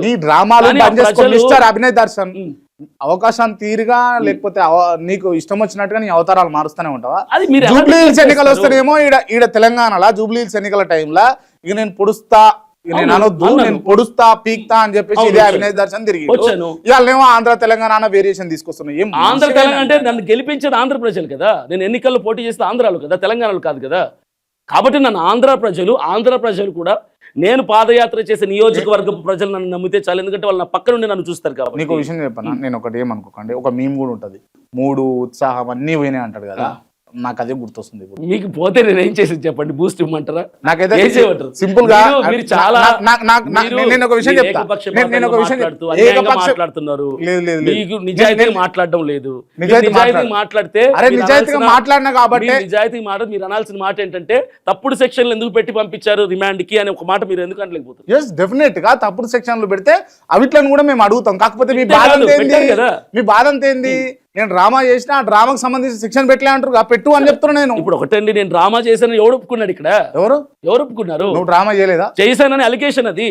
నీ డ్రామాలు బంద్ చేసుకో మిస్టర్ అభినయ్ దర్శన్. అవకాశం తీరుగా లేకపోతే నీకు ఇష్టం వచ్చినట్టుగా నీ అవతారాలు మారుస్తూనే ఉంటావా? జూబ్లీ హిల్స్ ఎన్నికలు వస్తేనేమో ఈడ తెలంగాణలో జూబ్లీ హిల్స్ ఎన్నికల టైంలో ఇక నేను పొడుస్తా, నేను అనొద్దు, నేను పొడుస్తా పీక్తా అని చెప్పేసి ఇదే అభినయ్ దర్శన్ తిరిగి ఇవాళేమో ఆంధ్ర తెలంగాణ వేరియేషన్ తీసుకొస్తున్నాయి. ఏం ఆంధ్ర తెలంగాణ అంటే నన్ను గెలిపించేది ఆంధ్ర ప్రజలు కదా, నేను ఎన్నికల్లో పోటీ చేస్తే ఆంధ్రాలో కదా, తెలంగాణలో కాదు కదా. కాబట్టి నన్ను ఆంధ్ర ప్రజలు కూడా నేను పాదయాత్ర చేసే నియోజకవర్గ ప్రజలు నన్ను నమ్మితే చాలు, ఎందుకంటే వాళ్ళు నా పక్క నుండి నన్ను చూస్తారు కాబట్టి. నీకు విషయం చెప్పనా, నేను ఒకటి ఏమనుకోకండి, ఒక మీమ్ కూడా ఉంటది, 3 ఉత్సాహం అన్ని పోయినాయి అంటాడు కదా, నాకు అదే గుర్తొస్తుంది. ఇప్పుడు మీకు పోతే నేను ఏం చేసి చెప్పండి, బూస్ట్ ఇవ్వమంటారా? నాకైతే సింపుల్ గా నేను ఒక విషయం చెప్తా, నేను ఒక విషయం మాట్లాడుతున్నారు, మీకు నిజాయితీ మాట్లాడడం లేదు. నిజాయితీ మాట్లాడితే నిజాయితీగా మాట్లాడినా కాబట్టి నిజాయితీ మాట మీరు అనాల్సిన మాట ఏంటంటే తప్పుడు సెక్షన్లు ఎందుకు పెట్టి పంపించారు రిమాండ్ కి అనే ఒక మాట మీరు ఎందుకు అనలేకపోతారు? ఎస్ డెఫినెట్ గా తప్పుడు సెక్షన్లు పెడితే అవిట్లను కూడా మేము అడుగుతాం. కాకపోతే మీ బాధ ఏంది? నేను డ్రామా చేసిన ఆ డ్రామాకి సంబంధించి శిక్షణ పెట్టలే అంటారు, పెట్టు అని చెప్తున్నా నేను. ఇప్పుడు ఒకటండి, నేను డ్రామా చేశాను ఎవరు ఒప్పుకున్నాడు? ఇక్కడ ఎవరు ఒప్పుకున్నారు? నువ్వు డ్రామా చేయలేదా? చేశానని అలిగేషన్ అది.